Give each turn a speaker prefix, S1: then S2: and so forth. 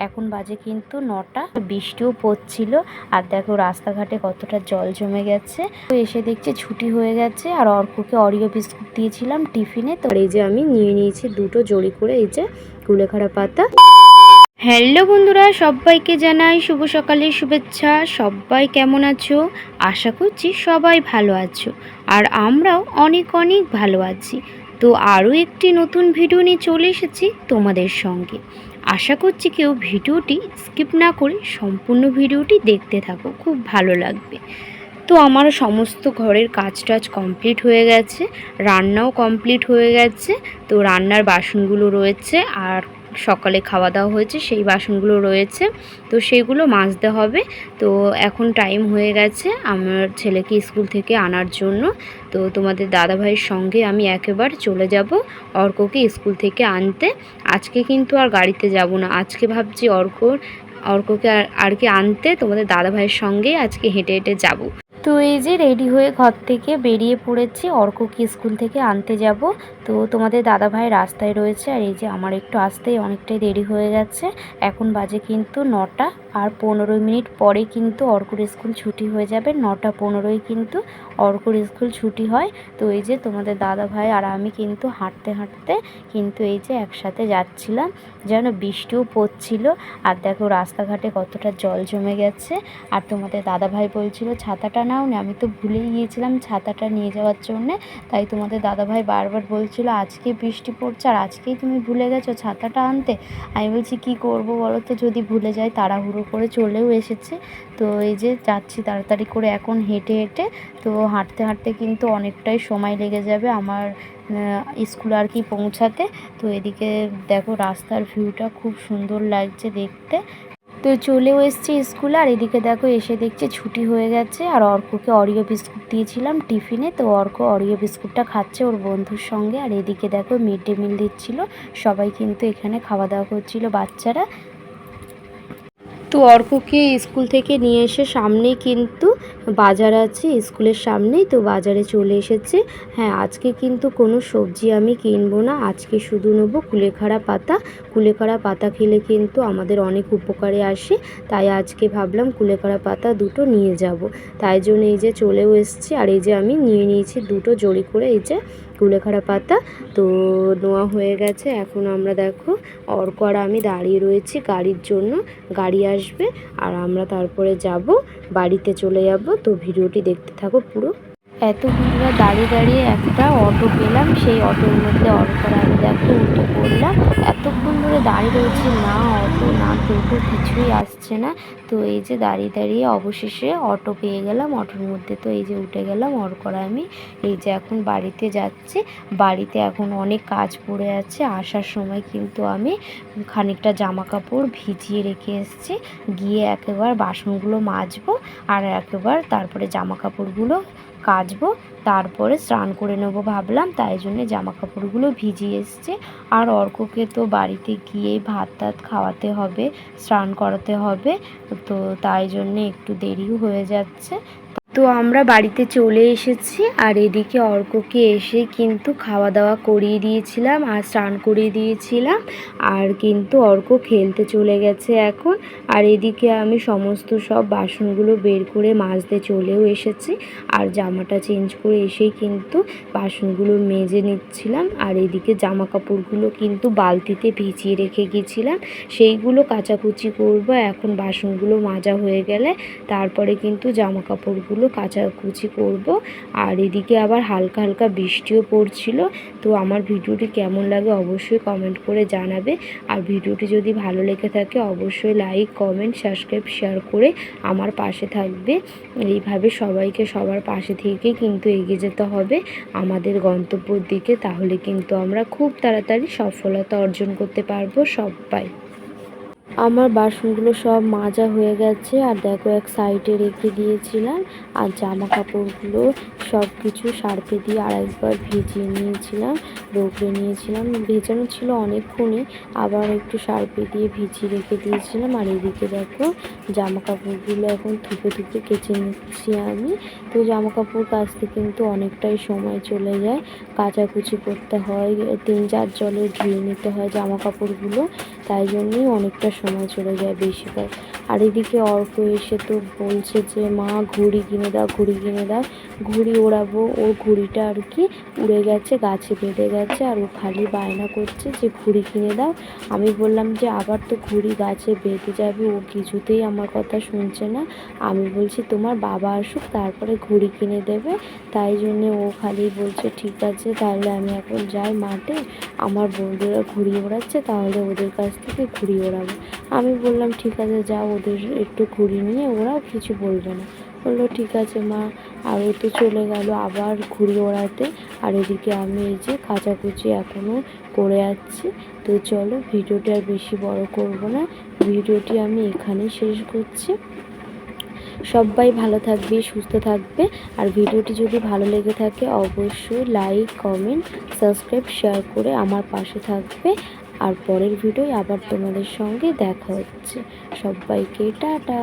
S1: এখন বাজে কিন্তু 9টা, বৃষ্টিও পড়ছিল। আর দেখো রাস্তাঘাটে কতটা জল জমে গেছে। তো এসে দেখছি ছুটি হয়ে গেছে। আর অর্ককে অরিও বিস্কুট দিয়েছিলাম টিফিনে। তো এই যে আমি নিয়ে নিয়েছি দুটো জড়ি করে, এই যে কুলেখাড়া পাতা। হ্যালো বন্ধুরা, সবাইকে জানাই শুভ সকালের শুভেচ্ছা। সবাই কেমন আছো? আশা করছি সবাই ভালো আছো, আর আমরাও অনেক অনেক ভালো আছি। তো আরও একটি নতুন ভিডিও নিয়ে চলে এসেছি তোমাদের সঙ্গে। আশা করছি কেউ ভিডিওটি স্কিপ না করে সম্পূর্ণ ভিডিওটি দেখতে থাকো, খুব ভালো লাগবে। তো আমার সমস্ত ঘরের কাজ টাজ কমপ্লিট হয়ে গেছে, রান্নাও কমপ্লিট হয়ে গেছে। তো রান্নার বাসনগুলো রয়েছে, আর সকালে খাওয়া দাওয়া হয়েছে সেই বাসনগুলো রয়েছে। তো সেগুলো মাজতে হবে। তো এখন টাইম হয়ে গেছে আমার ছেলেকে স্কুল থেকে আনার জন্য। তো তোমাদের দাদাভাইয়ের সঙ্গে আমি একেবারে চলে যাব অর্ককে স্কুল থেকে আনতে। আজকে কিন্তু আর গাড়িতে যাব না, আজকে ভাবছি অর্ককে আর কি আনতে তোমাদের দাদাভাইয়ের সঙ্গেই আজকে হেঁটে হেঁটে যাব। তো এই যে রেডি হয়ে ঘর থেকে বেরিয়ে পড়েছি, অর্ককে স্কুল থেকে আনতে যাব। তো তোমাদের দাদাভাই রাস্তায় রয়েছে, আর এই যে আমার একটু আসতেই অনেকটাই দেরি হয়ে গেছে। এখন বাজে কিন্তু 9টা, আর 15 মিনিট পরে কিন্তু অর্কর স্কুল ছুটি হয়ে যাবে। 9টা 15 কিন্তু অর্কর স্কুল ছুটি হয়। তো এই যে তোমাদের দাদাভাই আর আমি কিন্তু হাঁটতে হাঁটতে কিন্তু এই যে একসাথে যাচ্ছিলাম, যেন বৃষ্টিও পড়ছিল। আর দেখো রাস্তাঘাটে কতটা জল জমে গেছে। আর তোমাদের দাদাভাই বলছিল ছাতাটা নাও না, আমি তো ভুলেই গিয়েছিলাম ছাতাটা নিয়ে যাওয়ার জন্যে। তাই তোমাদের দাদাভাই বারবার বলছিল আজকে বৃষ্টি পড়ছে আর আজকেই তুমি ভুলে গেছো ছাতাটা আনতে। আমি বলছি কি করব বলো তো, যদি ভুলে যাই। তাড়াহুড়ো করে চলেও এসেছে। তো এই যে যাচ্ছি তাড়াতাড়ি করে এখন হেঁটে হেঁটে। তো হাঁটতে হাঁটতে কিন্তু অনেকটাই সময় লেগে যাবে আমার স্কুল আর কি পৌঁছাতে। তো এদিকে দেখো রাস্তার ভিউটা খুব সুন্দর লাগছে দেখতে। তো চলেও এসেছি স্কুলে, আর এদিকে দেখো এসে দেখছি ছুটি হয়ে গেছে। আর অর্ককে অরিও বিস্কুট দিয়েছিলাম টিফিনে। তো অর্ক অরিও বিস্কুটটা খাচ্ছে ওর বন্ধুর সঙ্গে। আর এদিকে দেখো মিড ডে মিল দিচ্ছিল, সবাই কিন্তু এখানে খাওয়া দাওয়া করছিল বাচ্চারা। তো অর্ককে স্কুল থেকে নিয়ে এসে সামনেই কিন্তু বাজার আছে স্কুলের সামনেই। তো বাজারে চলে এসেছে। হ্যাঁ, আজকে কিন্তু কোনো সবজি আমি কিনবো না, আজকে শুধু নেবো কুলেখাড়া পাতা। কুলেখাড়া পাতা খেলে কিন্তু আমাদের অনেক উপকারে আসে। তাই আজকে ভাবলাম কুলেখাড়া পাতা দুটো নিয়ে যাব। তাই জন্য এই যে চলেও এসেছি। আর এই যে আমি নিয়ে নিয়েছি দুটো জড়ি করে এই যে কুলেখাড়া পাতা। তো নেওয়া হয়ে গেছে। এখন আমরা দেখো অর্ক আর আমি দাঁড়িয়ে রয়েছি গাড়ির জন্য, গাড়ি আসবে আর আমরা তারপরে যাব, বাড়িতে চলে যাব। তো ভিডিওটি দেখতে থাকো পুরো। এতক্ষণ দাঁড়িয়ে দাঁড়িয়ে একটা অটো পেলাম, সেই অটোর মধ্যে অর্ক আর আমি দেখো উঠে পড়লাম। এতক্ষণ ধরে দাঁড়িয়ে রয়েছি, না অটো না টোটো কিছুই আসছে না। তো এই যে দাঁড়িয়ে দাঁড়িয়ে অবশেষে অটো পেয়ে গেলাম, অটোর মধ্যে তো এই যে উঠে গেলাম অর্ক আর আমি। এই যে এখন বাড়িতে যাচ্ছি। বাড়িতে এখন অনেক কাজ পড়ে আছে। আসার সময় কিন্তু আমি খানিকটা জামা কাপড় ভিজিয়ে রেখে এসেছি, গিয়ে একেবারে বাসনগুলো মাজবো আর একেবারে তারপরে জামা কাপড়গুলো কাচবো, তারপরে স্নান করে নেবো ভাবলাম। তাই জন্যে জামা কাপড়গুলো ভিজিয়ে এসছে। আর অর্ককে তো বাড়িতে গিয়েই ভাত টাত খাওয়াতে হবে, স্নান করাতে হবে। তো তাই জন্যে একটু দেরিও হয়ে যাচ্ছে। তো আমরা বাড়িতে চলে এসেছি। আর এদিকে অর্ককে এসে কিন্তু খাওয়া দাওয়া করিয়ে দিয়েছিলাম আর স্নান করিয়ে দিয়েছিলাম। আর কিন্তু অর্ক খেলতে চলে গেছে এখন। আর এদিকে আমি সমস্ত সব বাসনগুলো বের করে মাজতে চলেও এসেছি। আর জামাটা চেঞ্জ করে এসেই কিন্তু বাসনগুলো মেজে নিচ্ছিলাম। আর এদিকে জামা কাপড়গুলো কিন্তু বালতিতে ভিজিয়ে রেখে গিয়েছিলাম, সেইগুলো কাচাকুচি করবো। এখন বাসনগুলো মাজা হয়ে গেলে তারপরে কিন্তু জামা কাপড়গুলো কাচাকুচি করব। আর এদিকে আবার হালকা হালকা বৃষ্টিও পড়ছিল। তো আমার ভিডিওটি কেমন লাগে অবশ্যই কমেন্ট করে জানাবে। আর ভিডিওটি যদি ভালো লেগে থাকে অবশ্যই লাইক কমেন্ট সাবস্ক্রাইব শেয়ার করে আমার পাশে থাকবে। এইভাবে সবাইকে সবার পাশে থেকে কিন্তু এগিয়ে যেতে হবে আমাদের গন্তব্যের দিকে, তাহলে কিন্তু আমরা খুব তাড়াতাড়ি সফলতা অর্জন করতে পারবো সবাই। আমার বাসনগুলো সব মাজা হয়ে গেছে। আর দেখো এক সাইডে রেখে দিয়েছিলাম। আর জামা কাপড়গুলো সব কিছু সার্ফে দিয়ে আরেকবার ভিজিয়ে নিয়েছিলাম, রোগড়ে নিয়েছিলাম। ভেজানো ছিল অনেকক্ষণই, আবার একটু সার্ফে দিয়ে ভিজিয়ে রেখে দিয়েছিলাম। আর এদিকে দেখো জামা কাপড়গুলো এখন থুপে থুপে কেচে নিচ্ছি আমি। তো জামা কাপড় কাচতে কিন্তু অনেকটাই সময় চলে যায়, কাচাকুচি করতে হয়, 3-4 জলে ধুয়ে নিতে হয় জামা কাপড়গুলো। তাই জন্যই অনেকটা সময় চলে যায় বেশিরভাগ। আর এদিকে অর্ক এসে তো বলছে যে মা ঘুড়ি কিনে দাও, ঘুড়ি কিনে দাও, ঘুড়ি ওড়াবো। ওর ঘুড়িটা আর কি উড়ে গেছে, গাছে বেঁধে গেছে, আর ও খালি বায়না করছে যে ঘুড়ি কিনে দাও। আমি বললাম যে আবার তো ঘুড়ি গাছে বেঁধে যাবে, ও কিছুতেই আমার কথা শুনছে না। আমি বলছি তোমার বাবা আসুক তারপরে ঘুড়ি কিনে দেবে। তাই জন্যে ও খালি বলছে ঠিক আছে তাহলে আমি এখন যাই মাঠে, আমার বন্ধুরা ঘুড়ি ওড়াচ্ছে, তাহলে ওদের কাছ থেকে ঘুড়ি ওড়াবো। আমি বললাম ঠিক আছে যাও, ওদের একটু ঘুড়ি নিয়ে ওরাও, কিছু বলবে না। বললো ঠিক আছে মা। আর ও তো চলে গেল আবার ঘুড়ি ওড়াতে। আর এদিকে আমি এই যে কাচাকুচি এখনও করে যাচ্ছি। তো চলো ভিডিওটি আর বেশি বড় করব না, ভিডিওটি আমি এখানেই শেষ করছি। সবাই ভালো থাকবে, সুস্থ থাকবে। আর ভিডিওটি যদি ভালো লেগে থাকে অবশ্যই লাইক, কমেন্ট, সাবস্ক্রাইব, শেয়ার করে আমার পাশে থাকবে। আর পরের ভিডিওয় আবার তোমাদের সঙ্গে দেখা হচ্ছে। সবাইকে টাটা।